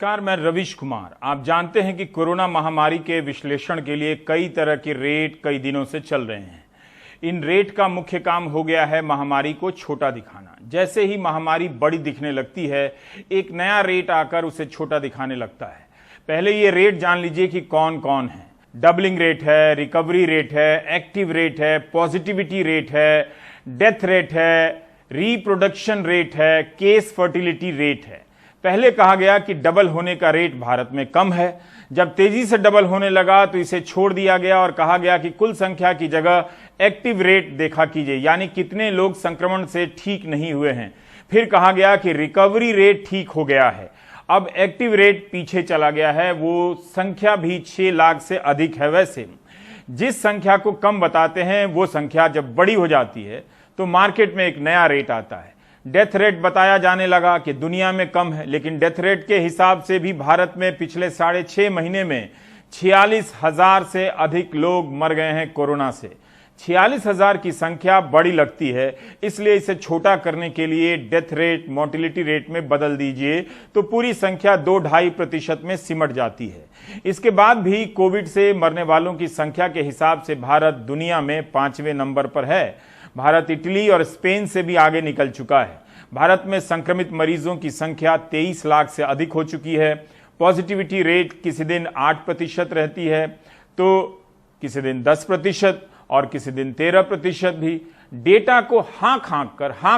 नमस्कार, मैं रविश कुमार। आप जानते हैं कि कोरोना महामारी के विश्लेषण के लिए कई तरह के रेट कई दिनों से चल रहे हैं। इन रेट का मुख्य काम हो गया है महामारी को छोटा दिखाना। जैसे ही महामारी बड़ी दिखने लगती है, एक नया रेट आकर उसे छोटा दिखाने लगता है। पहले ये रेट जान लीजिए कि कौन कौन है। डबलिंग रेट है, रिकवरी रेट है, एक्टिव रेट है, पॉजिटिविटी रेट है, डेथ रेट है, रिप्रोडक्शन रेट है, केस फर्टिलिटी रेट है। पहले कहा गया कि डबल होने का रेट भारत में कम है। जब तेजी से डबल होने लगा तो इसे छोड़ दिया गया और कहा गया कि कुल संख्या की जगह एक्टिव रेट देखा कीजिए, यानी कितने लोग संक्रमण से ठीक नहीं हुए हैं। फिर कहा गया कि रिकवरी रेट ठीक हो गया है। अब एक्टिव रेट पीछे चला गया है, वो संख्या भी 6 लाख से अधिक है। वैसे जिस संख्या को कम बताते हैं वो संख्या जब बड़ी हो जाती है तो मार्केट में एक नया रेट आता है। डेथ रेट बताया जाने लगा कि दुनिया में कम है, लेकिन डेथ रेट के हिसाब से भी भारत में पिछले 6.5 महीने में 46,000 से अधिक लोग मर गए हैं कोरोना से। 46,000 की संख्या बड़ी लगती है, इसलिए इसे छोटा करने के लिए डेथ रेट मोर्टेलिटी रेट में बदल दीजिए तो पूरी संख्या 2-2.5% में सिमट जाती है। इसके बाद भी कोविड से मरने वालों की संख्या के हिसाब से भारत दुनिया में 5वें नंबर पर है। भारत इटली और स्पेन से भी आगे निकल चुका है। भारत में संक्रमित मरीजों की संख्या 23 लाख से अधिक हो चुकी है। पॉजिटिविटी रेट किसी दिन 8% रहती है तो किसी दिन 10% और किसी दिन 13% भी। डेटा को हाँक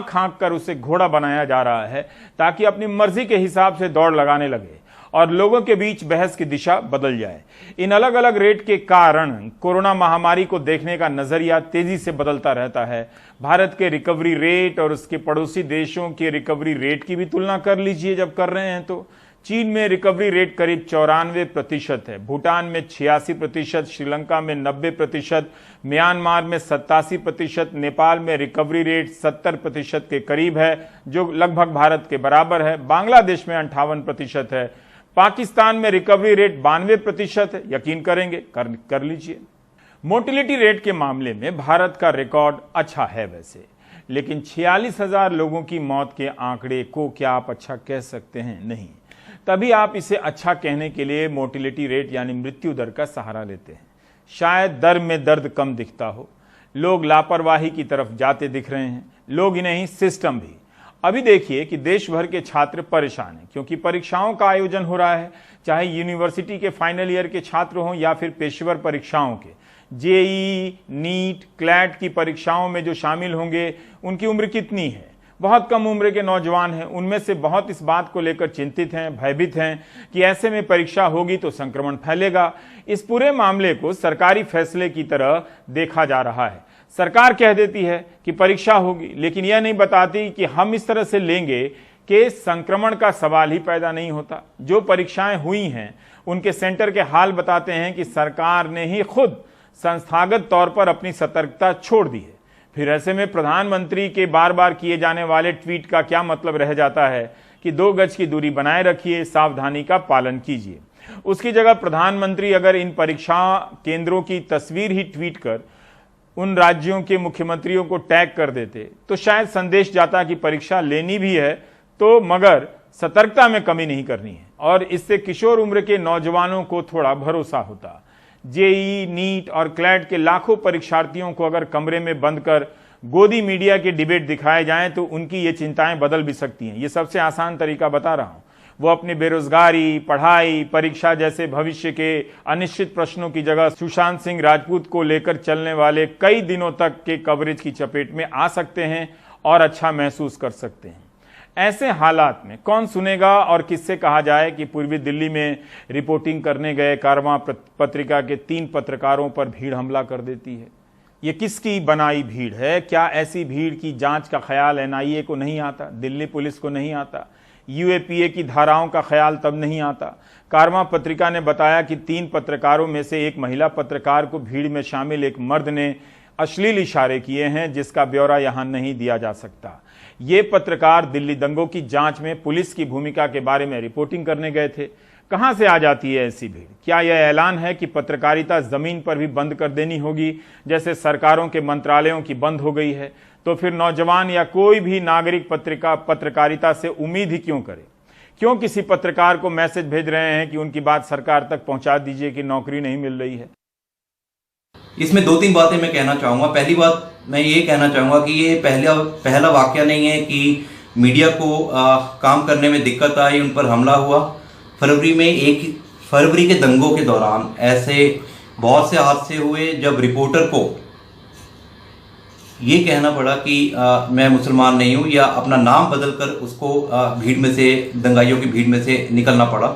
हाँक कर उसे घोड़ा बनाया जा रहा है ताकि अपनी मर्जी के हिसाब से दौड़ लगाने लगे और लोगों के बीच बहस की दिशा बदल जाए। इन अलग अलग रेट के कारण कोरोना महामारी को देखने का नजरिया तेजी से बदलता रहता है। भारत के रिकवरी रेट और उसके पड़ोसी देशों के रिकवरी रेट की भी तुलना कर लीजिए। जब कर रहे हैं तो चीन में रिकवरी रेट करीब 94% है, भूटान में 86%, श्रीलंका में 90%, म्यांमार में 87%, नेपाल में रिकवरी रेट 70% के करीब है जो लगभग भारत के बराबर है। बांग्लादेश में 58% है। पाकिस्तान में रिकवरी रेट 92% है। यकीन करेंगे? कर लीजिए। मोर्टेलिटी रेट के मामले में भारत का रिकॉर्ड अच्छा है वैसे, लेकिन 46,000 लोगों की मौत के आंकड़े को क्या आप अच्छा कह सकते हैं? नहीं। तभी आप इसे अच्छा कहने के लिए मोर्टेलिटी रेट यानी मृत्यु दर का सहारा लेते हैं। शायद दर में दर्द कम दिखता हो, लोग लापरवाही की तरफ जाते दिख रहे हैं, लोग ही नहीं सिस्टम भी। अभी देखिए कि देश भर के छात्र परेशान हैं क्योंकि परीक्षाओं का आयोजन हो रहा है, चाहे यूनिवर्सिटी के फाइनल ईयर के छात्र हों या फिर पेशेवर परीक्षाओं के। जेईई, नीट, क्लैट की परीक्षाओं में जो शामिल होंगे उनकी उम्र कितनी है? बहुत कम उम्र के नौजवान हैं। उनमें से बहुत इस बात को लेकर चिंतित हैं, भयभीत हैं कि ऐसे में परीक्षा होगी तो संक्रमण फैलेगा। इस पूरे मामले को सरकारी फैसले की तरह देखा जा रहा है। सरकार कह देती है कि परीक्षा होगी, लेकिन यह नहीं बताती कि हम इस तरह से लेंगे कि संक्रमण का सवाल ही पैदा नहीं होता। जो परीक्षाएं हुई हैं उनके सेंटर के हाल बताते हैं कि सरकार ने ही खुद संस्थागत तौर पर अपनी सतर्कता छोड़ दी है। फिर ऐसे में प्रधानमंत्री के बार बार किए जाने वाले ट्वीट का क्या मतलब रह जाता है कि 2 गज की दूरी बनाए रखिए, सावधानी का पालन कीजिए। उसकी जगह प्रधानमंत्री अगर इन परीक्षा केंद्रों की तस्वीर ही ट्वीट कर उन राज्यों के मुख्यमंत्रियों को टैग कर देते तो शायद संदेश जाता कि परीक्षा लेनी भी है तो मगर सतर्कता में कमी नहीं करनी है, और इससे किशोर उम्र के नौजवानों को थोड़ा भरोसा होता। जेईई, नीट और क्लैट के लाखों परीक्षार्थियों को अगर कमरे में बंद कर गोदी मीडिया के डिबेट दिखाए जाएं तो उनकी ये चिंताएं बदल भी सकती हैं। ये सबसे आसान तरीका बता रहा हूं। वो अपनी बेरोजगारी, पढ़ाई, परीक्षा जैसे भविष्य के अनिश्चित प्रश्नों की जगह सुशांत सिंह राजपूत को लेकर चलने वाले कई दिनों तक के कवरेज की चपेट में आ सकते हैं और अच्छा महसूस कर सकते हैं। ऐसे हालात में कौन सुनेगा और किससे कहा जाए कि पूर्वी दिल्ली में रिपोर्टिंग करने गए कारवां पत्रिका के 3 पत्रकारों पर भीड़ हमला कर देती है। ये किसकी बनाई भीड़ है? क्या ऐसी भीड़ की जांच का ख्याल एनआईए को नहीं आता, दिल्ली पुलिस को नहीं आता, यूएपीए की धाराओं का ख्याल तब नहीं आता? कारवां पत्रिका ने बताया कि 3 पत्रकारों में से एक महिला पत्रकार को भीड़ में शामिल एक मर्द ने अश्लील इशारे किए हैं, जिसका ब्यौरा यहां नहीं दिया जा सकता। ये पत्रकार दिल्ली दंगों की जांच में पुलिस की भूमिका के बारे में रिपोर्टिंग करने गए थे। कहां से आ जाती है ऐसी भीड़? क्या यह ऐलान है कि पत्रकारिता जमीन पर भी बंद कर देनी होगी, जैसे सरकारों के मंत्रालयों की बंद हो गई है? तो फिर नौजवान या कोई भी नागरिक पत्रकारिता से उम्मीद ही क्यों करे? क्यों किसी पत्रकार को मैसेज भेज रहे हैं कि उनकी बात सरकार तक पहुंचा दीजिए कि नौकरी नहीं मिल रही है? इसमें 2-3 बातें मैं कहना चाहूँगा। पहली बात मैं ये कहना चाहूँगा कि ये पहला वाकया नहीं है कि मीडिया को काम करने में दिक्कत आई, उन पर हमला हुआ। फरवरी के दंगों के दौरान ऐसे बहुत से हादसे हुए जब रिपोर्टर को ये कहना पड़ा कि मैं मुसलमान नहीं हूँ, या अपना नाम बदलकर उसको भीड़ में से, दंगाइयों की भीड़ में से निकलना पड़ा।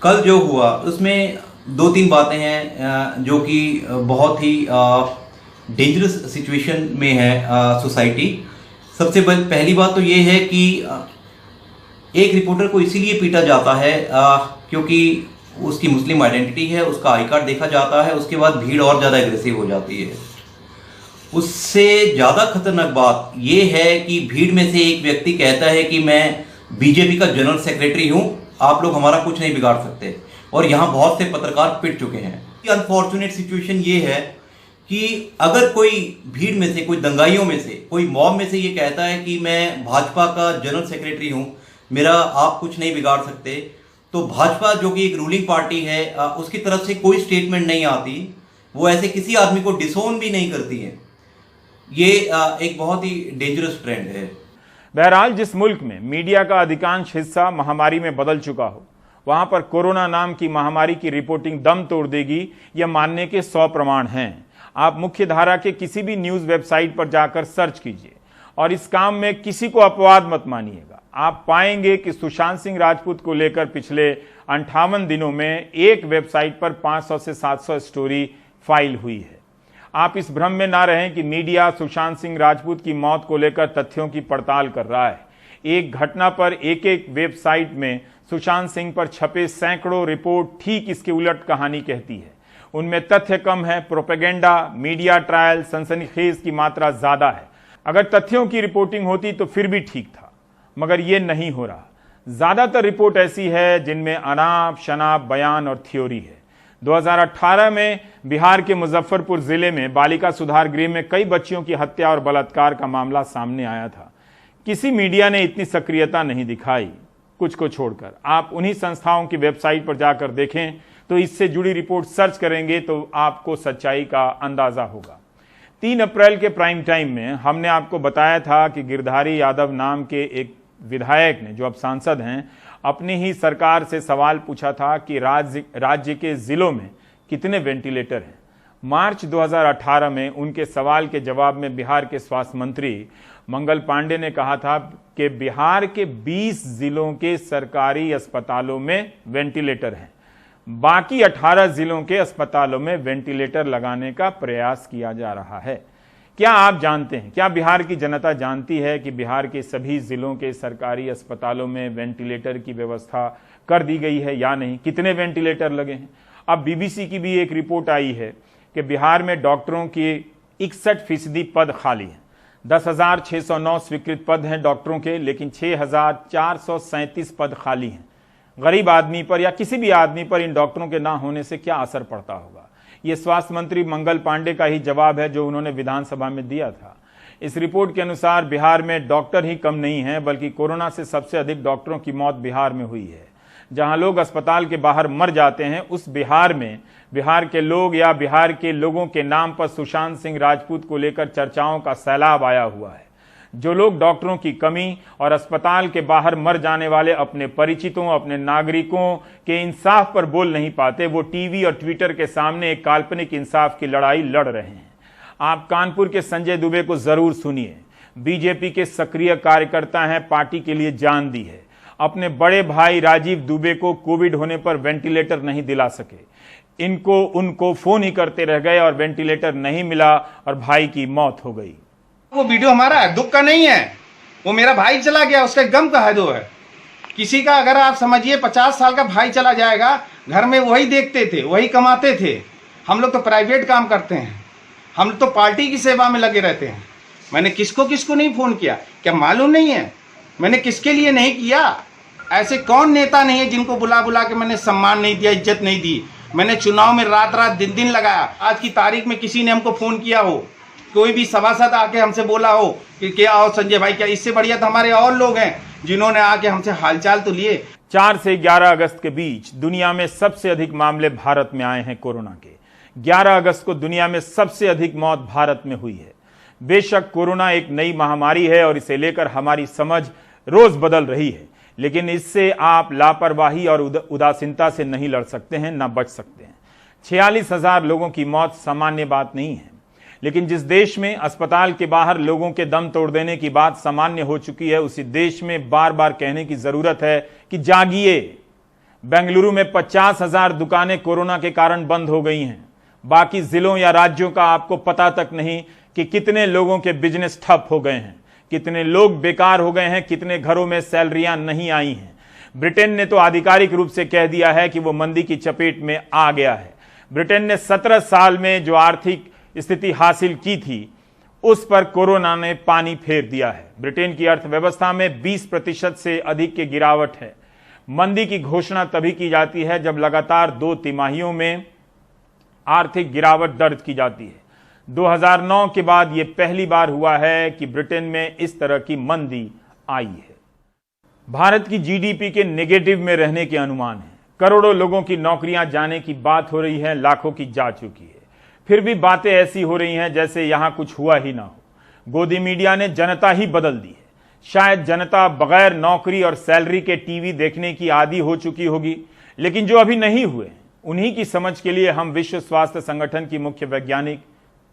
कल जो हुआ उसमें 2-3 बातें हैं जो कि बहुत ही डेंजरस सिचुएशन में है सोसाइटी। सबसे पहली बात तो ये है कि एक रिपोर्टर को इसीलिए पीटा जाता है क्योंकि उसकी मुस्लिम आइडेंटिटी है, उसका आई कार्ड देखा जाता है, उसके बाद भीड़ और ज़्यादा एग्रेसिव हो जाती है। उससे ज़्यादा खतरनाक बात यह है कि भीड़ में से एक व्यक्ति कहता है कि मैं बीजेपी का जनरल सेक्रेटरी हूं, आप लोग हमारा कुछ नहीं बिगाड़ सकते, और यहां बहुत से पत्रकार पिट चुके हैं। अनफॉर्चुनेट सिचुएशन ये है कि अगर कोई भीड़ में से, कोई दंगाइयों में से, कोई मॉब में से ये कहता है कि मैं भाजपा का जनरल सेक्रेटरी हूं, मेरा आप कुछ नहीं बिगाड़ सकते, तो भाजपा जो कि एक रूलिंग पार्टी है उसकी तरफ से कोई स्टेटमेंट नहीं आती, वो ऐसे किसी आदमी को डिसोन भी नहीं करती है। ये एक बहुत ही डेंजरस ट्रेंड है। बहरहाल, जिस मुल्क में मीडिया का अधिकांश हिस्सा महामारी में बदल चुका हो, वहां पर कोरोना नाम की महामारी की रिपोर्टिंग दम तोड़ देगी, यह मानने के 100 प्रमाण हैं। आप मुख्य धारा के किसी भी न्यूज वेबसाइट पर जाकर सर्च कीजिए और इस काम में किसी को अपवाद मत मानिएगा। आप पाएंगे कि सुशांत सिंह राजपूत को लेकर पिछले 58 दिनों में एक वेबसाइट पर 500 से 700 स्टोरी फाइल हुई है। आप इस भ्रम में ना रहें कि मीडिया सुशांत सिंह राजपूत की मौत को लेकर तथ्यों की पड़ताल कर रहा है। एक घटना पर एक वेबसाइट में सुशांत सिंह पर छपे सैकड़ों रिपोर्ट ठीक इसके उलट कहानी कहती है। उनमें तथ्य कम है, प्रोपेगेंडा, मीडिया ट्रायल, सनसनीखेज की मात्रा ज्यादा है। अगर तथ्यों की रिपोर्टिंग होती तो फिर भी ठीक था, मगर यह नहीं हो रहा। ज्यादातर रिपोर्ट ऐसी है जिनमें अनाप शनाप बयान और थ्योरी है। 2018 में बिहार के मुजफ्फरपुर जिले में बालिका सुधार गृह में कई बच्चियों की हत्या और बलात्कार का मामला सामने आया था। किसी मीडिया ने इतनी सक्रियता नहीं दिखाई, कुछ को छोड़कर। आप उन्हीं संस्थाओं की वेबसाइट पर जाकर देखें तो इससे जुड़ी रिपोर्ट सर्च करेंगे तो आपको सच्चाई का अंदाजा होगा। 3 अप्रैल के प्राइम टाइम में हमने आपको बताया था कि गिरधारी यादव नाम के एक विधायक ने, जो अब सांसद हैं, अपनी ही सरकार से सवाल पूछा था कि राज्य के जिलों में कितने वेंटिलेटर हैं। मार्च 2018 में उनके सवाल के जवाब में बिहार के स्वास्थ्य मंत्री मंगल पांडे ने कहा था कि बिहार के 20 जिलों के सरकारी अस्पतालों में वेंटिलेटर हैं, बाकी 18 जिलों के अस्पतालों में वेंटिलेटर लगाने का प्रयास किया जा रहा है। क्या आप जानते हैं, क्या बिहार की जनता जानती है कि बिहार के सभी जिलों के सरकारी अस्पतालों में वेंटिलेटर की व्यवस्था कर दी गई है या नहीं? कितने वेंटिलेटर लगे हैं? अब बीबीसी की भी एक रिपोर्ट आई है कि बिहार में डॉक्टरों की 61% पद खाली हैं। 10,609 स्वीकृत पद हैं डॉक्टरों के, लेकिन 6,437 पद खाली हैं। गरीब आदमी पर या किसी भी आदमी पर इन डॉक्टरों के ना होने से क्या असर पड़ता होगा? ये स्वास्थ्य मंत्री मंगल पांडे का ही जवाब है जो उन्होंने विधानसभा में दिया था। इस रिपोर्ट के अनुसार बिहार में डॉक्टर ही कम नहीं है, बल्कि कोरोना से सबसे अधिक डॉक्टरों की मौत बिहार में हुई है। जहां लोग अस्पताल के बाहर मर जाते हैं, उस बिहार में बिहार के लोग या बिहार के लोगों के नाम पर सुशांत सिंह राजपूत को लेकर चर्चाओं का सैलाब आया हुआ है। जो लोग डॉक्टरों की कमी और अस्पताल के बाहर मर जाने वाले अपने परिचितों, अपने नागरिकों के इंसाफ पर बोल नहीं पाते, वो टीवी और ट्विटर के सामने एक काल्पनिक इंसाफ की लड़ाई लड़ रहे हैं। आप कानपुर के संजय दुबे को जरूर सुनिए। बीजेपी के सक्रिय कार्यकर्ता हैं, पार्टी के लिए जान दी है। अपने बड़े भाई राजीव दुबे को कोविड होने पर वेंटिलेटर नहीं दिला सके, उनको फोन ही करते रह गए और वेंटिलेटर नहीं मिला और भाई की मौत हो गई। वो वीडियो हमारा है, दुख का नहीं है। वो मेरा भाई चला गया, उसका गम का है दो है। किसी का अगर आप समझिए 50 साल का भाई चला जाएगा, घर में वही देखते थे, वही कमाते थे। हम लोग तो प्राइवेट काम करते हैं, हम तो पार्टी की सेवा में लगे रहते हैं। मैंने किसको नहीं फोन किया, क्या मालूम नहीं है मैंने किसके लिए नहीं किया? ऐसे कौन नेता नहीं है जिनको बुला बुला के मैंने सम्मान नहीं दिया, इज्जत नहीं दी? मैंने चुनाव में रात दिन लगाया। आज की तारीख में किसी ने हमको फोन किया हो कोई भी सभासद आके हमसे बोला हो कि क्या आओ संजय भाई, क्या इससे बढ़िया तो हमारे और लोग हैं जिन्होंने आके हमसे हालचाल तो लिए। 4 से 11 अगस्त के बीच दुनिया में सबसे अधिक मामले भारत में आए हैं कोरोना के। 11 अगस्त को दुनिया में सबसे अधिक मौत भारत में हुई है। बेशक कोरोना एक नई महामारी है और इसे लेकर हमारी समझ रोज बदल रही है, लेकिन इससे आप लापरवाही और उदासीनता से नहीं लड़ सकते हैं, ना बच सकते हैं। 46,000 लोगों की मौत सामान्य बात नहीं है, लेकिन जिस देश में अस्पताल के बाहर लोगों के दम तोड़ देने की बात सामान्य हो चुकी है, उसी देश में बार बार कहने की जरूरत है कि जागिए। बेंगलुरु में 50,000 दुकानें कोरोना के कारण बंद हो गई हैं। बाकी जिलों या राज्यों का आपको पता तक नहीं कि कितने लोगों के बिजनेस ठप हो गए हैं, कितने लोग बेकार हो गए हैं, कितने घरों में सैलरियां नहीं आई हैं। ब्रिटेन ने तो आधिकारिक रूप से कह दिया है कि वो मंदी की चपेट में आ गया है। ब्रिटेन ने 17 साल में जो आर्थिक स्थिति हासिल की थी, उस पर कोरोना ने पानी फेर दिया है। ब्रिटेन की अर्थव्यवस्था में 20% से अधिक की गिरावट है। मंदी की घोषणा तभी की जाती है जब लगातार 2 तिमाहियों में आर्थिक गिरावट दर्ज की जाती है। 2009 के बाद यह पहली बार हुआ है कि ब्रिटेन में इस तरह की मंदी आई है। भारत की जीडीपी के नेगेटिव में रहने के अनुमान है। करोड़ों लोगों की नौकरियां जाने की बात हो रही है, लाखों की जा चुकी है। फिर भी बातें ऐसी हो रही हैं जैसे यहां कुछ हुआ ही ना हो। गोदी मीडिया ने जनता ही बदल दी है। शायद जनता बगैर नौकरी और सैलरी के टीवी देखने की आदी हो चुकी होगी, लेकिन जो अभी नहीं हुए उन्हीं की समझ के लिए हम विश्व स्वास्थ्य संगठन की मुख्य वैज्ञानिक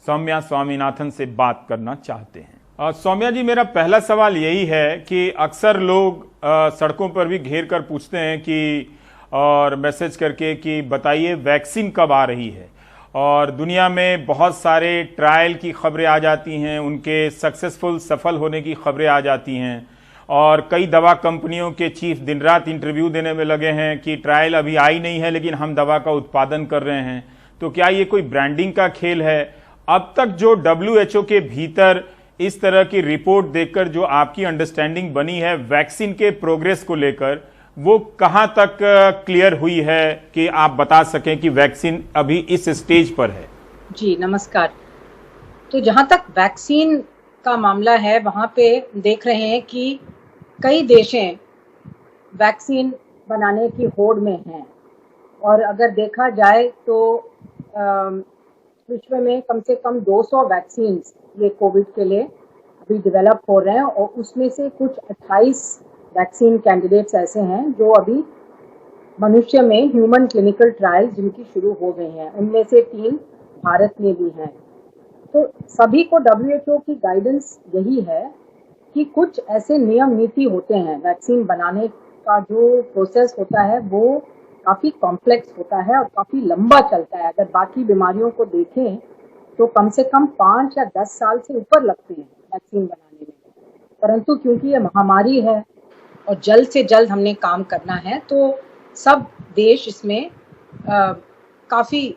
सौम्या स्वामीनाथन से बात करना चाहते हैं। सौम्या जी, मेरा पहला सवाल यही है कि अक्सर लोग सड़कों पर भी घेर कर पूछते हैं कि और मैसेज करके कि बताइए वैक्सीन कब आ रही है, और दुनिया में बहुत सारे ट्रायल की खबरें आ जाती हैं, उनके सक्सेसफुल सफल होने की खबरें आ जाती हैं, और कई दवा कंपनियों के चीफ दिन रात इंटरव्यू देने में लगे हैं कि ट्रायल अभी आई नहीं है लेकिन हम दवा का उत्पादन कर रहे हैं। तो क्या ये कोई ब्रांडिंग का खेल है? अब तक जो WHO के भीतर इस तरह की रिपोर्ट देखकर जो आपकी अंडरस्टैंडिंग बनी है वैक्सीन के प्रोग्रेस को लेकर, वो कहां तक क्लियर हुई है कि आप बता सकें कि वैक्सीन अभी इस स्टेज पर है? जी नमस्कार। तो जहां तक वैक्सीन का मामला है, वहां पे देख रहे हैं कि कई देशें वैक्सीन बनाने की होड़ में हैं, और अगर देखा जाए तो विश्व में कम से कम 200 वैक्सीन ये कोविड के लिए अभी डेवलप हो रहे हैं, और उसमें से कुछ 28 वैक्सीन कैंडिडेट्स ऐसे हैं जो अभी मनुष्य में ह्यूमन क्लिनिकल ट्रायल जिनकी शुरू हो गई हैं, उनमें से 3 भारत में भी हैं। तो सभी को WHO की गाइडेंस यही है कि कुछ ऐसे नियम नीति होते हैं, वैक्सीन बनाने का जो प्रोसेस होता है वो काफ़ी कॉम्प्लेक्स होता है और काफ़ी लंबा चलता है। अगर बाकी बीमारियों को देखें तो कम से कम 5 या 10 साल से ऊपर लगते हैं वैक्सीन बनाने में, परंतु क्योंकि ये महामारी है और जल्द से जल्द हमने काम करना है, तो सब देश इसमें काफ़ी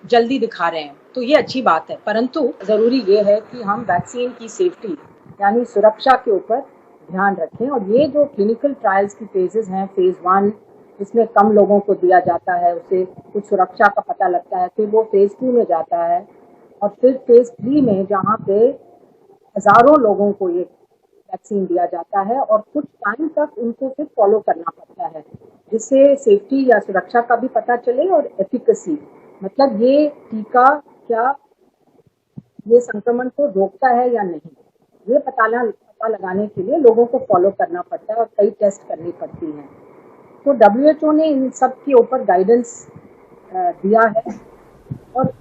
जल्दी दिखा रहे हैं, तो ये अच्छी बात है। परंतु ज़रूरी ये है कि हम वैक्सीन की सेफ्टी यानी सुरक्षा के ऊपर ध्यान रखें, और ये जो क्लिनिकल ट्रायल्स की फेजेस हैं, फेज 1 इसमें कम लोगों को दिया जाता है, उससे कुछ सुरक्षा का पता लगता है, फिर वो फेज 2 में जाता है, और फिर फेज 3 में जहाँ पे हजारों लोगों को ये वैक्सीन दिया जाता है, और कुछ टाइम तक उनको फिर फॉलो करना पड़ता है, जिससे सेफ्टी या सुरक्षा का भी पता चले और एफिकेसी, मतलब ये टीका क्या ये संक्रमण को रोकता है या नहीं, ये पता लगाने के लिए लोगों को फॉलो करना पड़ता है और कई टेस्ट करनी पड़ती हैं। तो WHO ने इन सब के ऊपर गाइडेंस दिया है, और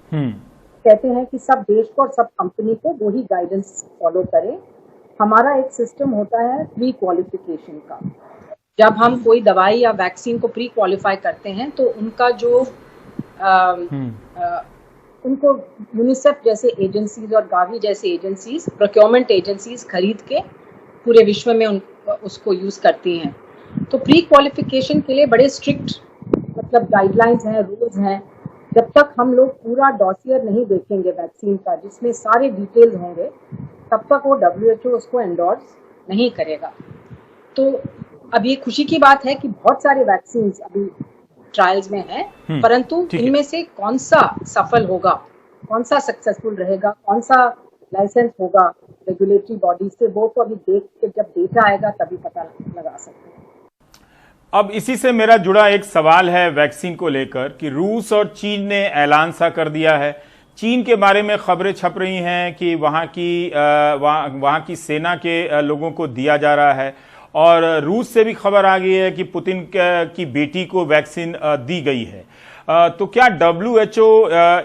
कहते हैं कि सब देश को और सब कंपनी को वही गाइडेंस फॉलो करें। हमारा एक सिस्टम होता है प्री क्वालिफिकेशन का। जब हम कोई दवाई या वैक्सीन को प्री क्वालिफाई करते हैं तो उनका जो उनको यूनिसेफ जैसे एजेंसीज और गावी जैसे एजेंसीज, प्रोक्योरमेंट एजेंसीज खरीद के पूरे विश्व में उसको यूज करती हैं। तो प्री क्वालिफिकेशन के लिए बड़े स्ट्रिक्ट गाइडलाइंस हैं, रूल्स हैं। जब तक हम लोग पूरा डॉसियर नहीं देखेंगे वैक्सीन का, जिसमें सारे डिटेल्स होंगे, तब तक वो WHO उसको एंडोर्स नहीं करेगा। तो अब ये खुशी की बात है कि बहुत सारे वैक्सीन अभी ट्रायल्स में हैं, परंतु इनमें से कौन सा सफल होगा, कौन सा सक्सेसफुल रहेगा, कौन सा लाइसेंस होगा रेगुलेटरी बॉडी से, वो तो अभी देख के जब डेटा आएगा तभी पता लगा सकते हैं। अब इसी से मेरा जुड़ा एक सवाल है वैक्सीन को लेकर कि रूस और चीन ने ऐलान सा कर दिया है। चीन के बारे में खबरें छप रही हैं कि वहां की सेना के लोगों को दिया जा रहा है, और रूस से भी खबर आ गई है कि पुतिन की बेटी को वैक्सीन दी गई है। तो क्या WHO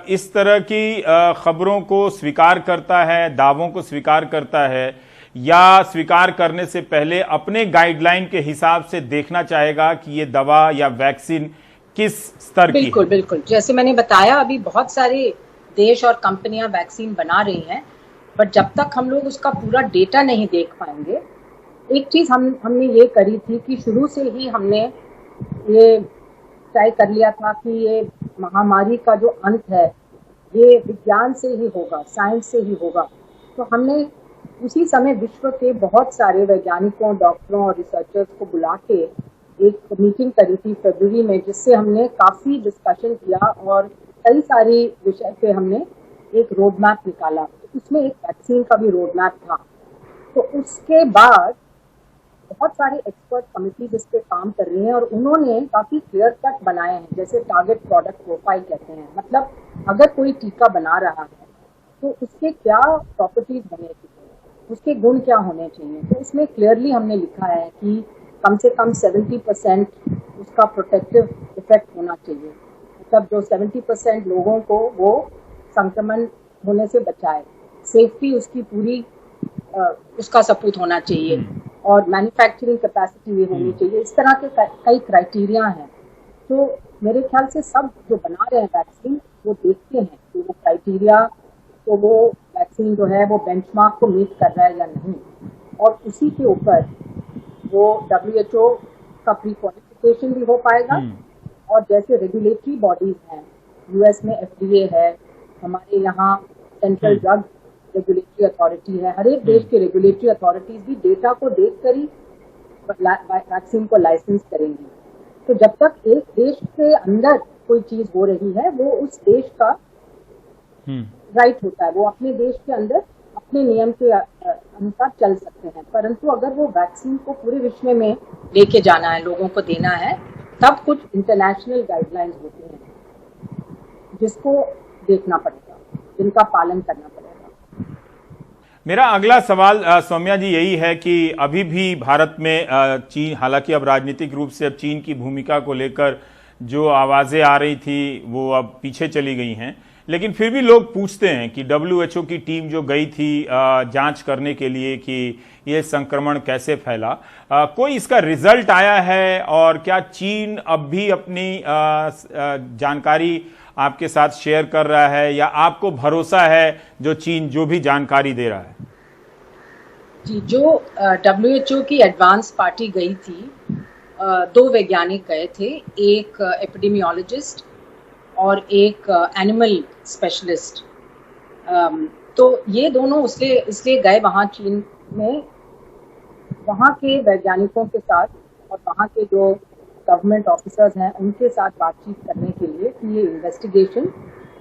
इस तरह की खबरों को स्वीकार करता है, दावों को स्वीकार करता है, या स्वीकार करने से पहले अपने गाइडलाइन के हिसाब से देखना चाहेगा कि ये दवा या वैक्सीन किस स्तर की है? बिल्कुल बिल्कुल, जैसे मैंने बताया अभी बहुत सारे देश और कंपनियां वैक्सीन बना रही हैं, बट जब तक हम लोग उसका पूरा डेटा नहीं देख पाएंगे। एक चीज हमने ये करी थी कि शुरू से ही हमने ये तय कर लिया था कि ये महामारी का जो अंत है ये विज्ञान से ही होगा, साइंस से ही होगा। तो हमने उसी समय विश्व के बहुत सारे वैज्ञानिकों, डॉक्टरों और रिसर्चर्स को बुला के एक मीटिंग करी थी फरवरी में, जिससे हमने काफी डिस्कशन किया और कई सारी विषय पे हमने एक रोड मैप निकाला। तो उसमें एक वैक्सीन का भी रोड मैप था। तो उसके बाद बहुत सारे एक्सपर्ट कमिटी जिस पे काम कर रही हैं और उन्होंने काफी क्लियर कट बनाए हैं, जैसे टारगेट प्रोडक्ट प्रोफाइल कहते हैं। मतलब अगर कोई टीका बना रहा है तो उसके क्या प्रॉपर्टीज होने चाहिए, उसके गुण क्या होने चाहिए। तो उसमें क्लियरली हमने लिखा है कि कम से कम 70% उसका प्रोटेक्टिव इफेक्ट होना चाहिए। मतलब जो 70% लोगों को वो संक्रमण होने से बचाए, सेफ्टी उसकी पूरी उसका सपूत होना चाहिए, और मैन्युफैक्चरिंग कैपेसिटी भी होनी चाहिए। इस तरह के कई क्राइटेरिया हैं। तो मेरे ख्याल से सब जो बना रहे हैं वैक्सीन वो देखते हैं कि वो क्राइटेरिया, तो वो वैक्सीन जो है वो बेंचमार्क को मीट कर रहा है या नहीं, और उसी के ऊपर वो WHO का प्री क्वालिफिकेशन भी हो पाएगा। और जैसे रेगुलेटरी बॉडीज हैं, US में FDA है, हमारे यहाँ सेंट्रल ड्रग रेगुलेटरी अथॉरिटी है, हर एक देश के रेगुलेटरी अथॉरिटीज भी डेटा को देखकर ही वैक्सीन को लाइसेंस करेंगी। तो जब तक एक देश के अंदर कोई चीज हो रही है वो उस देश का राइट होता है, वो अपने देश के अंदर अपने नियम के अनुसार चल सकते हैं। परंतु अगर वो वैक्सीन को पूरे विश्व में लेके जाना है, लोगों को देना है, तब कुछ इंटरनेशनल गाइडलाइंस होती हैं जिसको देखना पड़ेगा, जिनका पालन करना पड़ेगा। मेरा अगला सवाल सौम्या जी यही है कि अभी भी भारत में चीन, हालांकि अब राजनीतिक रूप से अब चीन की भूमिका को लेकर जो आवाजें आ रही थी वो अब पीछे चली गई हैं, लेकिन फिर भी लोग पूछते हैं कि WHO की टीम जो गई थी जांच करने के लिए कि ये संक्रमण कैसे फैला, कोई इसका रिजल्ट आया है? और क्या चीन अब भी अपनी जानकारी आपके साथ शेयर कर रहा है, या आपको भरोसा है जो चीन जो भी जानकारी दे रहा है? जी, जो WHO की एडवांस पार्टी गई थी, 2 वैज्ञानिक गए थे, एक एपिडेमियोलॉजिस्ट और एक एनिमल स्पेशलिस्ट। तो ये दोनों इसलिए गए वहाँ चीन में, वहाँ के वैज्ञानिकों के साथ और वहाँ के जो गवर्नमेंट ऑफिसर्स हैं उनके साथ बातचीत करने के लिए कि ये इन्वेस्टिगेशन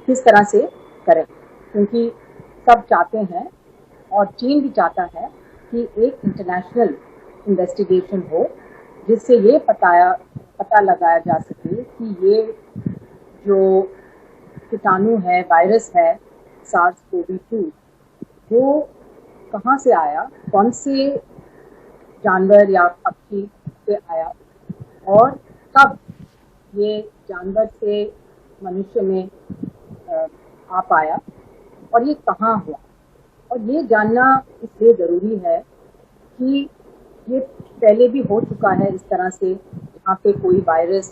किस तरह से करें, क्योंकि सब चाहते हैं और चीन भी चाहता है कि एक इंटरनेशनल इन्वेस्टिगेशन हो जिससे ये पता लगाया जा सके कि ये जो कीटाणु है, वायरस है SARS-CoV-2, वो कहाँ से आया, कौन से जानवर या पक्षी से आया, और कब ये जानवर से मनुष्य में आ पाया, और ये कहाँ हुआ। और ये जानना इसलिए ज़रूरी है कि ये पहले भी हो चुका है इस तरह से, जहाँ पे कोई वायरस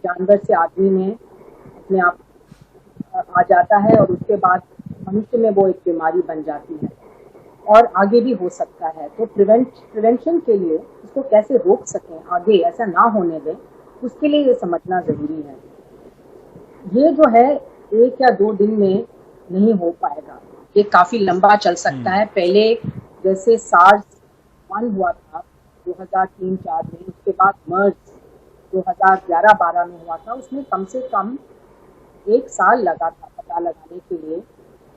जानवर से आदमी में अपने आप आ जाता है और उसके बाद मनुष्य में वो एक बीमारी बन जाती है, और आगे भी हो सकता है। तो प्रिवेंशन के लिए इसको कैसे रोक सकें, आगे ऐसा ना होने दें, उसके लिए ये समझना ज़रूरी है। ये जो है 1 या 2 दिन में नहीं हो पाएगा, ये काफ़ी लंबा चल सकता है। पहले जैसे SARS-1 हुआ था 2003-4 में, उसके बाद MERS 2011-12 में हुआ था, उसमें कम से कम 1 साल लगा था पता लगाने के लिए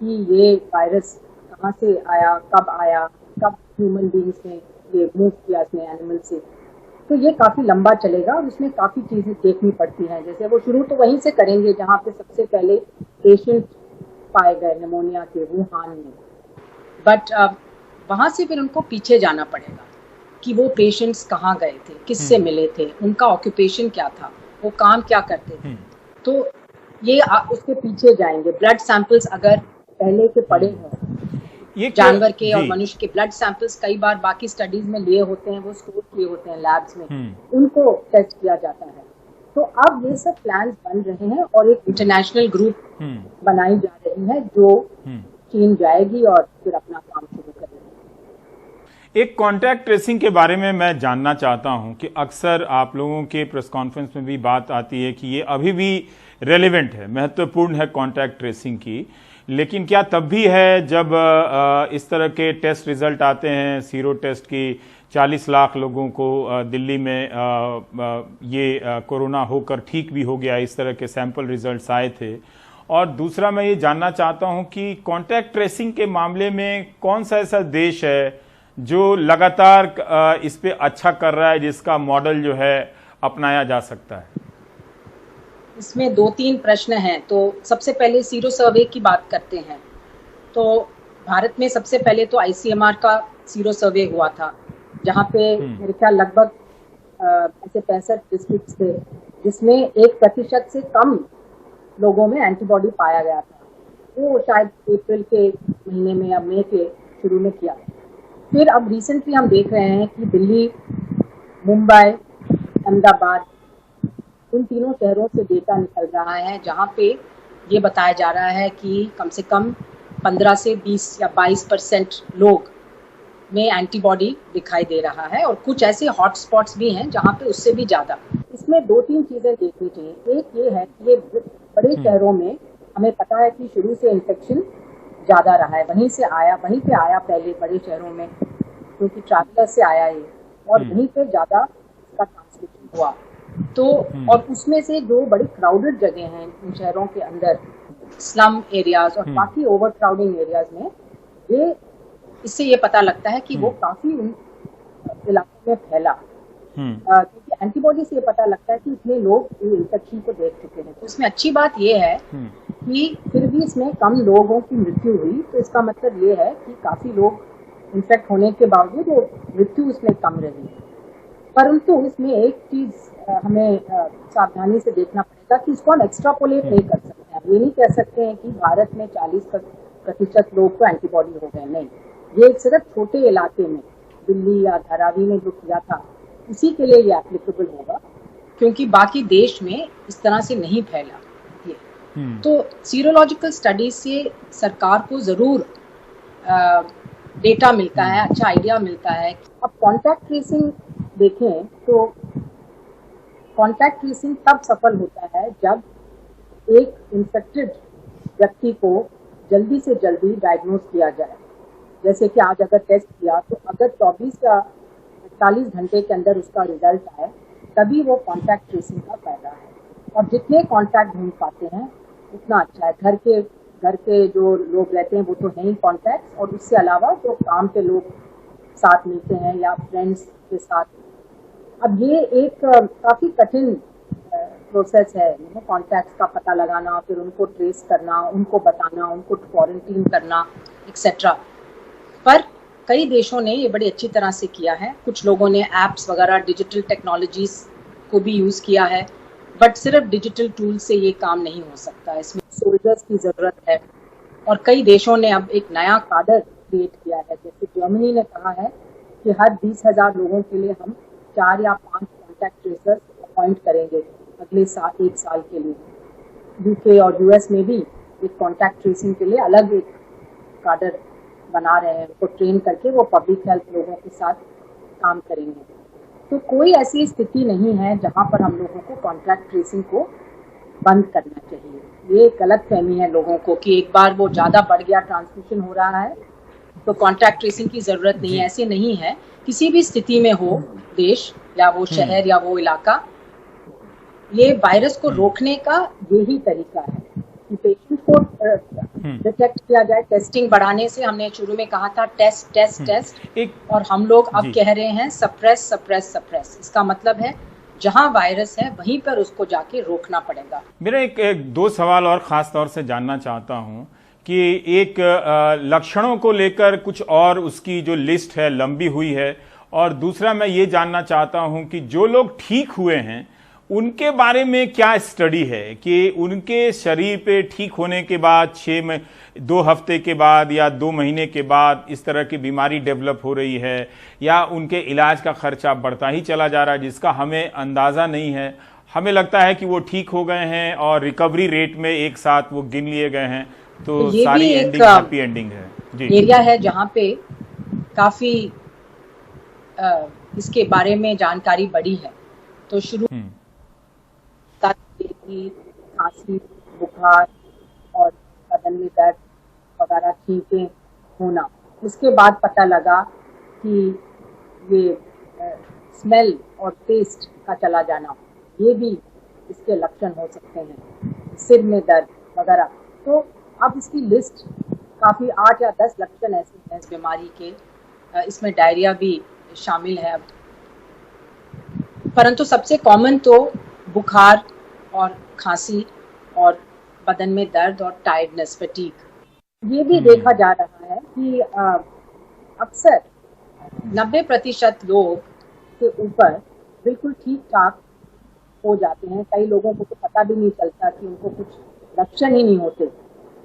कि ये वायरस कहाँ से आया, कब ह्यूमन बींग्स ने ये मूव किया इसमें एनिमल से, तो ये काफी लंबा चलेगा और उसमें काफी चीजें देखनी पड़ती हैं। जैसे वो शुरू तो वहीं से करेंगे जहाँ पे सबसे पहले पेशेंट पाए गए निमोनिया के, वुहान में, बट वहां से फिर उनको पीछे जाना पड़ेगा कि वो पेशेंट्स कहाँ गए थे, किससे मिले थे, उनका ऑक्यूपेशन क्या था, वो काम क्या करते थे। तो ये उसके पीछे जाएंगे। ब्लड सैंपल्स अगर पहले के पड़े हैं, ये जानवर के और मनुष्य के ब्लड सैंपल्स कई बार बाकी स्टडीज में लिए होते हैं, वो स्टोर किए होते हैं लैब्स में, उनको टेस्ट किया जाता है। तो अब ये सब प्लान्स बन रहे हैं और एक इंटरनेशनल ग्रुप बनाई जा रही है जो चीन जाएगी और फिर अपना काम शुरू करेगी। एक कॉन्टैक्ट ट्रेसिंग के बारे में मैं जानना चाहता हूं कि अक्सर आप लोगों के प्रेस कॉन्फ्रेंस में भी बात आती है कि ये अभी भी रेलेवेंट है, महत्वपूर्ण है कॉन्टैक्ट ट्रेसिंग की, लेकिन क्या तब भी है जब इस तरह के टेस्ट रिजल्ट आते हैं, सीरो टेस्ट की 40 लाख लोगों को दिल्ली में ये कोरोना होकर ठीक भी हो गया, इस तरह के सैंपल रिजल्ट्स आए थे। और दूसरा मैं ये जानना चाहता हूं कि कॉन्टैक्ट ट्रेसिंग के मामले में कौन सा ऐसा देश है जो लगातार इस पे अच्छा कर रहा है, जिसका मॉडल जो है अपनाया जा सकता है? इसमें 2-3 प्रश्न हैं। तो सबसे पहले सीरो सर्वे की बात करते हैं। तो भारत में सबसे पहले तो ICMR का सीरो सर्वे हुआ था, जहाँ पे मेरे ख्याल लगभग ऐसे 65 डिस्ट्रिक्ट थे, जिसमें 1% से कम लोगों में एंटीबॉडी पाया गया था। वो शायद अप्रैल के महीने में या मई के शुरू में किया। फिर अब रिसेंटली हम देख रहे हैं कि दिल्ली, मुंबई, अहमदाबाद, उन तीनों शहरों से डेटा निकल रहा है, जहाँ पे ये बताया जा रहा है कि कम से कम 15 से 20 या 22% लोग में एंटीबॉडी दिखाई दे रहा है, और कुछ ऐसे हॉटस्पॉट्स भी हैं जहाँ पे उससे भी ज़्यादा। इसमें 2-3 चीज़ें देखनी चाहिए। एक ये है कि ये बड़े शहरों में हमें पता है कि शुरू से इन्फेक्शन ज़्यादा रहा है, वहीं पे आया पहले बड़े शहरों में, क्योंकि ट्रैवलर से आया ये, और वहीं पे ज़्यादा इसका ट्रांसमिशन हुआ। तो और उसमें से जो बड़ी क्राउडेड जगह हैं इन शहरों के अंदर, स्लम एरियाज और बाकी ओवर क्राउडिंग एरियाज में, ये इससे ये पता लगता है कि वो काफी उन इलाकों में फैला, क्योंकि एंटीबॉडी से ये पता लगता है कि इतने लोग इन्फेक्शन को देख चुके हैं। तो इसमें अच्छी बात ये है कि फिर भी इसमें कम लोगों की मृत्यु हुई, तो इसका मतलब ये है कि काफी लोग इन्फेक्ट होने के बावजूद वो मृत्यु उसमें कम रही। परंतु इसमें एक चीज हमें सावधानी से देखना पड़ेगा कि इसको हम एक्स्ट्रापोलेट नहीं कर सकते हैं। ये नहीं कह सकते हैं कि भारत में 40% लोग को एंटीबॉडी हो गए, नहीं। ये सिर्फ छोटे इलाके में, दिल्ली या धारावी में जो किया था, उसी के लिए ये एप्लीकेबल होगा, क्योंकि बाकी देश में इस तरह से नहीं फैला ये। तो सीरोलॉजिकल स्टडीज से सरकार को जरूर डेटा मिलता है, अच्छा आइडिया मिलता है। अब कॉन्टैक्ट ट्रेसिंग देखें तो कॉन्टैक्ट ट्रेसिंग तब सफल होता है जब एक इन्फेक्टेड व्यक्ति को जल्दी से जल्दी डायग्नोज किया जाए। जैसे कि आज अगर टेस्ट किया तो अगर 24 या 48 घंटे के अंदर उसका रिजल्ट आए, तभी वो कॉन्टैक्ट ट्रेसिंग का फायदा है। और जितने कॉन्टैक्ट ढूंढ पाते हैं उतना अच्छा है। घर के जो लोग रहते हैं वो तो हैं ही कॉन्टैक्ट, और उससे अलावा जो काम पे लोग साथ मिलते हैं या फ्रेंड्स के साथ। अब ये एक काफी कठिन प्रोसेस है, कॉन्टैक्ट्स का पता लगाना, फिर उनको ट्रेस करना, उनको बताना, उनको क्वारंटीन करना एक्सेट्रा। पर कई देशों ने ये बड़ी अच्छी तरह से किया है। कुछ लोगों ने एप्स वगैरह, डिजिटल टेक्नोलॉजीज को भी यूज किया है, बट सिर्फ डिजिटल टूल से ये काम नहीं हो सकता, इसमें सोल्जर्स की जरूरत है। और कई देशों ने अब एक नया काडर क्रिएट किया है। जैसे जर्मनी ने कहा है कि हर 20,000 लोगों के लिए हम 4 या 5 कॉन्टैक्ट ट्रेसर्स अपॉइंट करेंगे अगले 1 साल के लिए। यूके और यूएस में भी एक कॉन्टैक्ट ट्रेसिंग के लिए अलग एक काडर बना रहे हैं, उनको ट्रेन करके वो पब्लिक हेल्थ लोगों के साथ काम करेंगे। तो कोई ऐसी स्थिति नहीं है जहां पर हम लोगों को कॉन्टैक्ट ट्रेसिंग को बंद करना चाहिए। ये गलत फहमी है लोगों को कि एक बार वो ज़्यादा बढ़ गया, ट्रांसमिशन हो रहा है, तो कॉन्टैक्ट ट्रेसिंग की ज़रूरत नहीं है। ऐसे नहीं है। किसी भी स्थिति में हो देश या वो शहर या वो इलाका, ये वायरस को रोकने का यही तरीका है कि पेशेंट को डिटेक्ट किया जाए। टेस्टिंग बढ़ाने से हमने शुरू में कहा था टेस्ट टेस्ट टेस्ट, और हम लोग अब कह रहे हैं सप्रेस सप्रेस सप्रेस। इसका मतलब है जहां वायरस है वहीं पर उसको जाके रोकना पड़ेगा। मेरा एक दो सवाल और खास तौर से जानना चाहता हूं कि एक लक्षणों को लेकर कुछ और उसकी जो लिस्ट है लंबी हुई है, और दूसरा मैं ये जानना चाहता हूं कि जो लोग ठीक हुए हैं उनके बारे में क्या स्टडी है कि उनके शरीर पे ठीक होने के बाद 2 हफ्ते के बाद या 2 महीने के बाद इस तरह की बीमारी डेवलप हो रही है, या उनके इलाज का खर्चा बढ़ता ही चला जा रहा है जिसका हमें अंदाजा नहीं है। हमें लगता है कि वो ठीक हो गए हैं और रिकवरी रेट में एक साथ वो गिन लिए गए हैं, तो सारी एंडिंग हैप्पी एंडिंग है। जी, एरिया है जहाँ पे काफी इसके बारे में जानकारी बढ़ी है। तो शुरू खांसी, बुखार और बदन में दर्द वगैरह छींकें होना, उसके बाद पता लगा कि ये स्मेल और टेस्ट का चला जाना, ये भी इसके लक्षण हो सकते हैं, सिर में दर्द वगैरह। तो अब इसकी लिस्ट काफ़ी 8 या 10 लक्षण ऐसे हैं इस बीमारी के, इसमें डायरिया भी शामिल है अब। परंतु सबसे कॉमन तो बुखार और खांसी और बदन में दर्द और टायर्डनेस, फटीग। ये भी देखा जा रहा है कि अक्सर 90% लोग के ऊपर बिल्कुल ठीक ठाक हो जाते हैं। कई लोगों को तो पता भी नहीं चलता कि उनको कुछ लक्षण ही नहीं होते।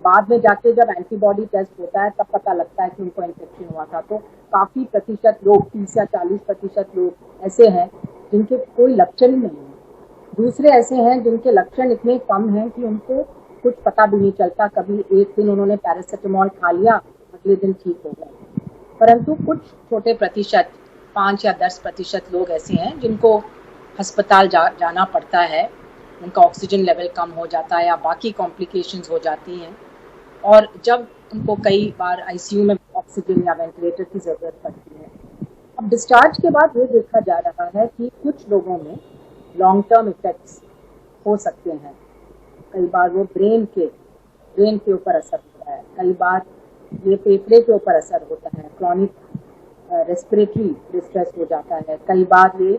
बाद में जाके जब एंटीबॉडी टेस्ट होता है तब पता लगता है कि उनको इन्फेक्शन हुआ था। तो काफी प्रतिशत लोग, 30 या 40% लोग ऐसे हैं जिनके कोई लक्षण ही नहीं है। दूसरे ऐसे हैं जिनके लक्षण इतने कम हैं कि उनको कुछ पता भी नहीं चलता। कभी एक दिन उन्होंने पैरासिटामोल खा लिया, अगले दिन ठीक हो गए। परंतु कुछ छोटे प्रतिशत, 5 या 10% लोग ऐसे हैं जिनको अस्पताल जाना पड़ता है, उनका ऑक्सीजन लेवल कम हो जाता है या बाकी कॉम्प्लिकेशंस हो जाती हैं, और जब उनको कई बार आईसीयू में ऑक्सीजन या वेंटिलेटर की ज़रूरत पड़ती है। अब डिस्चार्ज के बाद ये देखा जा रहा है कि कुछ लोगों में लॉन्ग टर्म इफेक्ट्स हो सकते हैं। कई बार वो ब्रेन के ऊपर असर होता है, कई बार ये फेफड़े के ऊपर असर होता है, क्रॉनिक रेस्पिरेटरी डिस्ट्रेस हो जाता है, कई बार ये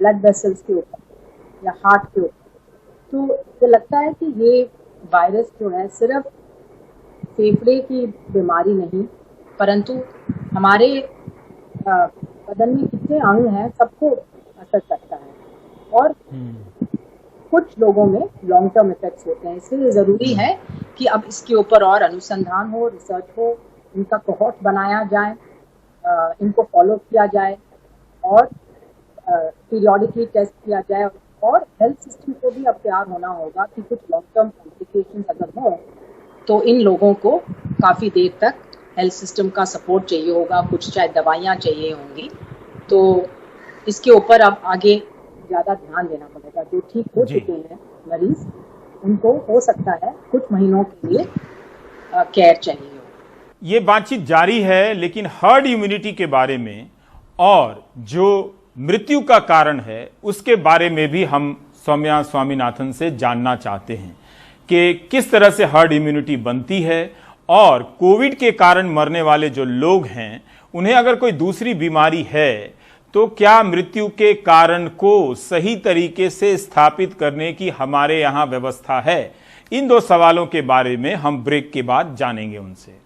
ब्लड वेसल्स के ऊपर या हार्ट के ऊपर। तो मुझे लगता है कि ये वायरस जो है सिर्फ फेफड़े की बीमारी नहीं, परंतु हमारे बदन में कितने अंग हैं सबको असर करता है, और कुछ लोगों में लॉन्ग टर्म इफेक्ट्स होते हैं। इसलिए जरूरी है कि अब इसके ऊपर और अनुसंधान हो, रिसर्च हो, इनका कोहॉर्ट बनाया जाए, इनको फॉलो किया जाए और पीरियडिकली टेस्ट किया जाए। और हेल्थ सिस्टम को भी अब तैयार होना होगा कि कुछ लॉन्ग टर्म कॉम्प्लिकेशंस अगर हो तो इन लोगों को काफ़ी देर तक हेल्थ सिस्टम का सपोर्ट चाहिए होगा, कुछ शायद दवाइयाँ चाहिए होंगी। तो इसके ऊपर अब आगे ज़्यादा ध्यान देना पड़ेगा। जो ठीक हो चुके हैं मरीज, उनको हो सकता है कुछ महीनों के लिए केयर चाहिए हो। ये बातचीत जारी है, लेकिन हर्ड इम्यूनिटी के बारे में और जो मृत्यु का कारण है उसके बारे में भी हम सौम्या स्वामीनाथन से जानना चाहते हैं कि किस तरह से हर्ड इम्यूनिटी बनती है, और कोविड के कारण मरने वाले जो लोग हैं उन्हें अगर कोई दूसरी बीमारी है तो क्या मृत्यु के कारण को सही तरीके से स्थापित करने की हमारे यहां व्यवस्था है। इन 2 सवालों के बारे में हम ब्रेक के बाद जानेंगे उनसे।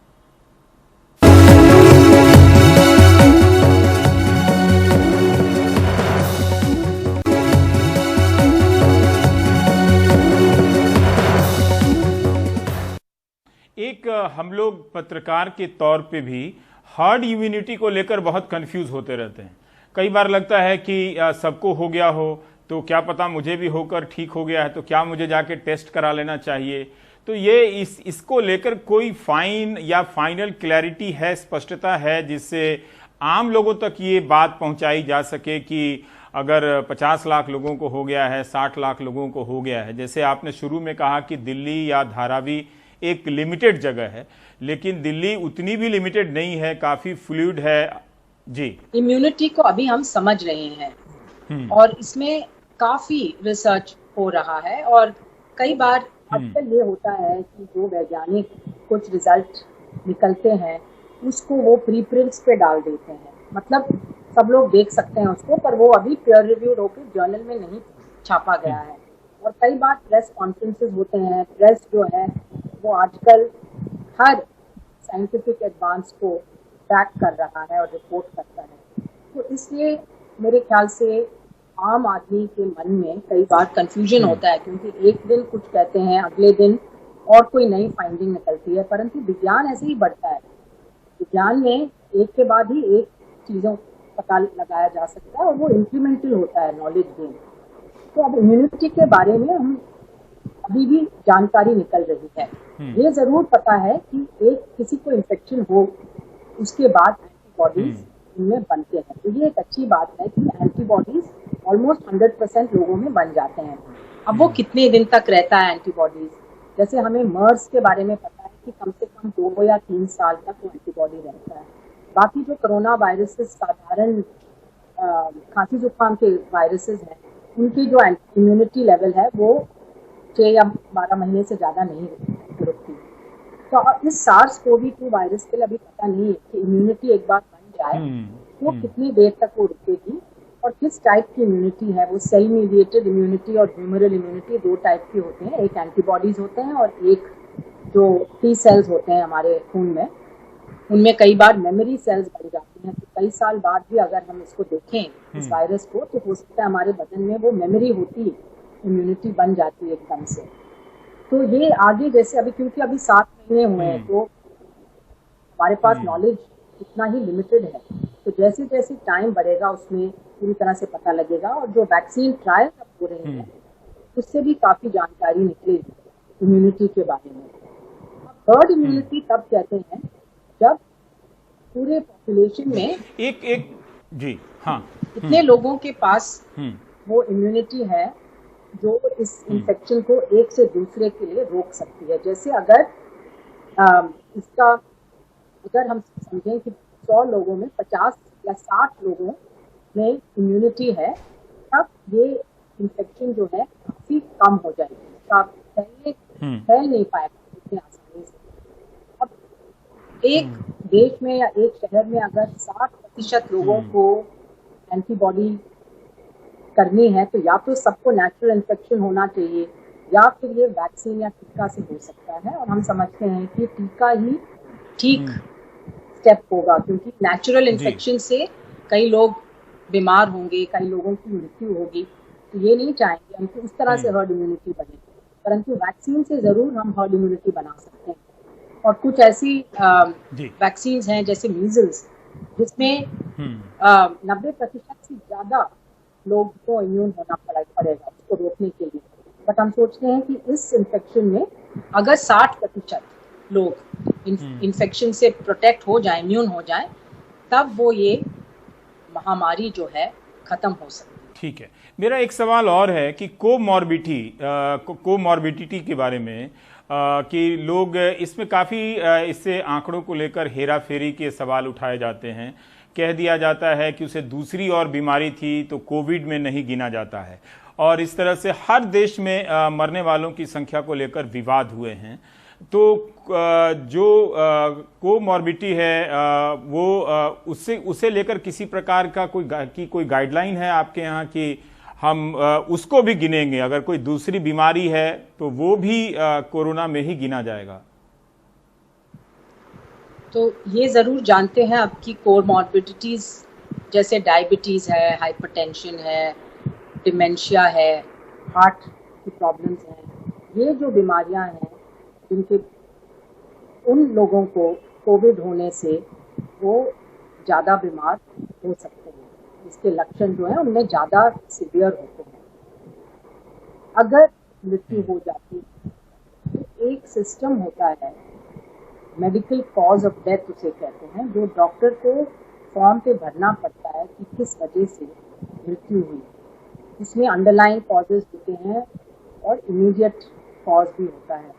एक हम लोग पत्रकार के तौर पे भी हर्ड इम्यूनिटी को लेकर बहुत कंफ्यूज होते रहते हैं। कई बार लगता है कि सबको हो गया हो तो क्या पता मुझे भी होकर ठीक हो गया है, तो क्या मुझे जाके टेस्ट करा लेना चाहिए। तो ये इसको लेकर कोई फाइन या फाइनल क्लैरिटी है, स्पष्टता है जिससे आम लोगों तक ये बात पहुंचाई जा सके कि अगर 50 लाख लोगों को हो गया है, 60 लाख लोगों को हो गया है। जैसे आपने शुरू में कहा कि दिल्ली या धारावी एक लिमिटेड जगह है, लेकिन दिल्ली उतनी भी लिमिटेड नहीं है, काफी फ्लूइड है। जी, इम्यूनिटी को अभी हम समझ रहे हैं और इसमें काफी रिसर्च हो रहा है, और कई बार अक्सर ये होता है कि जो वैज्ञानिक कुछ रिजल्ट निकलते हैं उसको वो प्रीप्रिंट्स पे डाल देते हैं, मतलब सब लोग देख सकते हैं उसको, पर वो अभी पेयर रिव्यूड होकर जर्नल में नहीं छापा गया है। और कई बार प्रेस कॉन्फ्रेंसेस होते हैं, प्रेस जो है वो आजकल हर साइंटिफिक एडवांस को ट्रैक कर रहा है और रिपोर्ट करता है, तो इसलिए मेरे ख्याल से आम आदमी के मन में कई बार कंफ्यूजन होता है, क्योंकि एक दिन कुछ कहते हैं, अगले दिन और कोई नई फाइंडिंग निकलती है। परंतु विज्ञान ऐसे ही बढ़ता है, विज्ञान में एक के बाद ही एक चीजों पता लगाया जा सकता है और वो इंक्रीमेंटल होता है नॉलेज गेन। तो अब इम्यूनिटी के बारे में हम अभी भी जानकारी निकल रही है। ये जरूर पता है कि एक किसी को इन्फेक्शन हो उसके बाद एंटीबॉडीज इनमें बनते हैं, तो ये एक अच्छी बात है कि एंटीबॉडीज ऑलमोस्ट 100% लोगों में बन जाते हैं। अब वो कितने दिन तक रहता है एंटीबॉडीज, जैसे हमें मर्स के बारे में पता है कि कम से कम 2 या 3 साल तक वो एंटीबॉडी रहता है। बाकी जो कोरोना वायरसेस साधारण खांसी जुकाम के वायरसेस हैं, उनकी जो इम्यूनिटी लेवल है वो 6 या 12 महीने से ज़्यादा नहीं रुकती। तो इस SARS-CoV-2 वायरस के लिए अभी पता नहीं है कि इम्यूनिटी एक बार बन जाए तो कितनी देर तक वो रुकेगी और किस टाइप की इम्यूनिटी है। वो सेल मीडिएटेड इम्यूनिटी और ह्यूमरल इम्यूनिटी 2 टाइप की होते हैं, एक एंटीबॉडीज होते हैं और एक जो टी सेल्स होते हैं हमारे खून में, उनमें कई बार मेमोरी सेल्स बन जाती हैं। तो कई साल बाद भी अगर हम इसको देखें इस वायरस को, तो हो सकता है हमारे बदन में वो मेमोरी होती, इम्यूनिटी बन जाती है एकदम से। तो ये आगे जैसे अभी, क्योंकि अभी 7 महीने हुए हैं तो हमारे पास नॉलेज इतना ही लिमिटेड है, तो जैसे जैसे टाइम बढ़ेगा उसमें पूरी तरह से पता लगेगा। और जो वैक्सीन ट्रायल अब हो रहे हैं उससे भी काफी जानकारी निकलेगी इम्यूनिटी के बारे में। हर्ड इम्यूनिटी तब कहते हैं जब पूरे पॉपुलेशन में एक जी हाँ इतने लोगों के पास वो इम्यूनिटी है जो इस इन्फेक्शन को एक से दूसरे के लिए रोक सकती है। जैसे अगर अगर हम समझें कि 100 लोगों में 50 या 60 लोगों में इम्यूनिटी है, तब ये इन्फेक्शन जो है काफी कम हो जाएगी, इसका फैल नहीं पाएगा इतनी आसानी से। अब एक देश में या एक शहर में अगर 60% लोगों को एंटीबॉडी करनी है, तो या तो सबको नेचुरल इन्फेक्शन होना चाहिए या फिर ये वैक्सीन या टीका से हो सकता है। और हम समझते हैं कि टीका ही ठीक स्टेप होगा, क्योंकि नेचुरल इन्फेक्शन से कई लोग बीमार होंगे, कई लोगों की मृत्यु होगी। तो ये नहीं चाहेंगे हम कि उस तरह से हर्ड इम्यूनिटी बने, परंतु वैक्सीन से जरूर हम हर्ड इम्यूनिटी बना सकते हैं। और कुछ ऐसी वैक्सीन हैं जैसे मीजल्स, जिसमें 90% से ज्यादा लोग को इम्यून होना पड़ेगा उसको रोकने के लिए। बट हम सोचते हैं कि इस इन्फेक्शन में अगर 60% लोग इन्फेक्शन से प्रोटेक्ट हो जाए, इम्यून हो जाए, तब वो ये महामारी जो है खत्म हो सकती है। ठीक है, मेरा एक सवाल और है कि कोमॉर्बिडिटी के बारे में कि लोग इसमें काफ़ी इससे आंकड़ों को लेकर हेरा फेरी के सवाल उठाए जाते हैं। कह दिया जाता है कि उसे दूसरी और बीमारी थी तो कोविड में नहीं गिना जाता है, और इस तरह से हर देश में मरने वालों की संख्या को लेकर विवाद हुए हैं। तो जो कोमॉर्बिडिटी है वो उसे लेकर किसी प्रकार का कोई गाइडलाइन है आपके यहाँ कि हम उसको भी गिनेंगे, अगर कोई दूसरी बीमारी है तो वो भी कोरोना में ही गिना जाएगा? तो ये जरूर जानते हैं आपकी कोमॉर्बिडिटीज जैसे डायबिटीज है, हाइपरटेंशन है, डिमेंशिया है, हार्ट की प्रॉब्लम्स हैं, ये जो बीमारियां हैं जिनके उन लोगों को कोविड होने से वो ज़्यादा बीमार हो सकते हैं, इसके लक्षण जो हैं उनमें ज़्यादा सीवियर होते हैं। अगर मृत्यु हो जाती है तो एक सिस्टम होता है, मेडिकल कॉज ऑफ डेथ उसे कहते हैं, जो डॉक्टर को फॉर्म पे भरना पड़ता है कि किस वजह से मृत्यु हुई। इसमें अंडरलाइंग कॉजेज होते हैं और इमीडिएट कॉज भी होता है।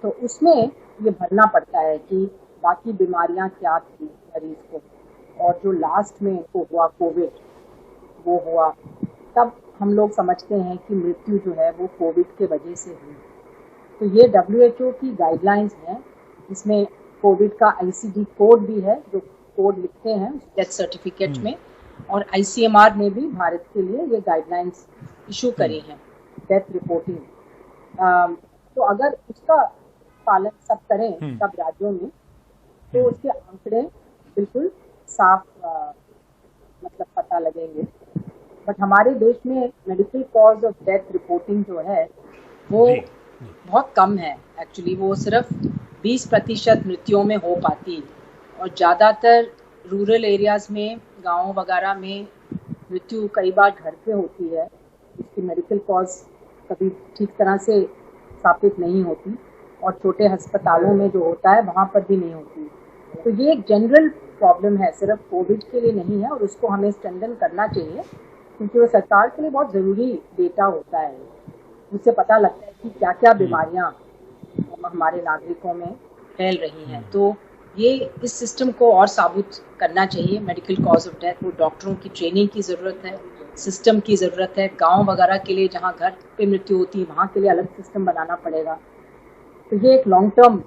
तो उसमें ये भरना पड़ता है कि बाकी बीमारियां क्या थी मरीज को, और जो लास्ट में इनको हुआ कोविड वो हुआ, तब हम लोग समझते हैं कि मृत्यु जो है वो कोविड के वजह से हुई। तो ये WHO की गाइडलाइंस हैं इसमें कोविड का आईसीडी कोड भी है, जो कोड लिखते हैं डेथ सर्टिफिकेट में, और आईसीएमआर ने भी भारत के लिए ये गाइडलाइंस इशू करी हैं डेथ रिपोर्टिंग। तो अगर उसका पालन सब करें सब राज्यों में, तो उसके आंकड़े बिल्कुल साफ मतलब पता लगेंगे। बट हमारे देश में medical cause of death reporting जो है वो बहुत कम है। एक्चुअली वो सिर्फ 20% मृत्युओं में हो पाती, और ज़्यादातर रूरल एरियाज में, गाँव वगैरह में मृत्यु कई बार घर पे होती है, इसकी मेडिकल कॉज कभी ठीक तरह से स्थापित नहीं होती, और छोटे अस्पतालों में जो होता है वहाँ पर भी नहीं होती। तो ये एक जनरल प्रॉब्लम है, सिर्फ कोविड के लिए नहीं है, और उसको हमें स्ट्रेंथन करना चाहिए, क्योंकि वो सरकार के लिए बहुत ज़रूरी डेटा होता है। उससे पता लगता है कि क्या क्या बीमारियाँ हमारे नागरिकों में फैल रही हैं। तो ये इस सिस्टम को और साबुत करना चाहिए। मेडिकल कॉज ऑफ डेथ, वो डॉक्टरों की ट्रेनिंग की ज़रूरत है, सिस्टम की ज़रूरत है। गांव वगैरह के लिए जहां घर पे मृत्यु होती है वहां के लिए अलग सिस्टम बनाना पड़ेगा। तो ये एक लॉन्ग टर्म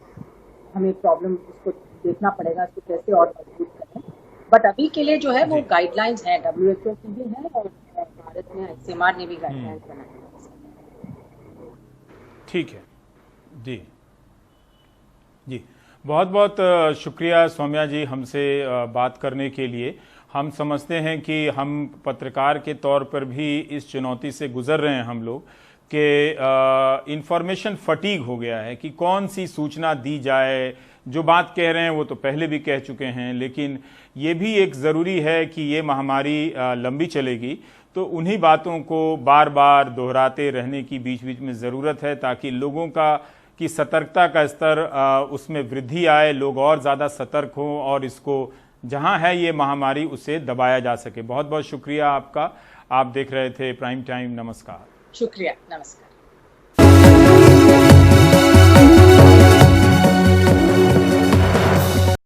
हमें प्रॉब्लम इसको देखना पड़ेगा कि कैसे और मजबूत करें। बट अभी के लिए जो है वो गाइडलाइंस हैं, WHO की भी है, और भारत में आईसीएमआर ने भी गाइडलाइंस बनाई है। ठीक है जी जी, बहुत बहुत शुक्रिया सौम्या जी हमसे बात करने के लिए। हम समझते हैं कि हम पत्रकार के तौर पर भी इस चुनौती से गुजर रहे हैं हम लोग कि इंफॉर्मेशन फटीग हो गया है कि कौन सी सूचना दी जाए। जो बात कह रहे हैं वो तो पहले भी कह चुके हैं, लेकिन ये भी एक ज़रूरी है कि ये महामारी लंबी चलेगी, तो उन्हीं बातों को बार बार दोहराते रहने की बीच बीच में ज़रूरत है, ताकि लोगों की सतर्कता का स्तर उसमें वृद्धि आए, लोग और ज़्यादा सतर्क हों और इसको जहां है ये महामारी उसे दबाया जा सके। बहुत बहुत शुक्रिया आपका। आप देख रहे थे प्राइम टाइम। नमस्कार। शुक्रिया, नमस्कार।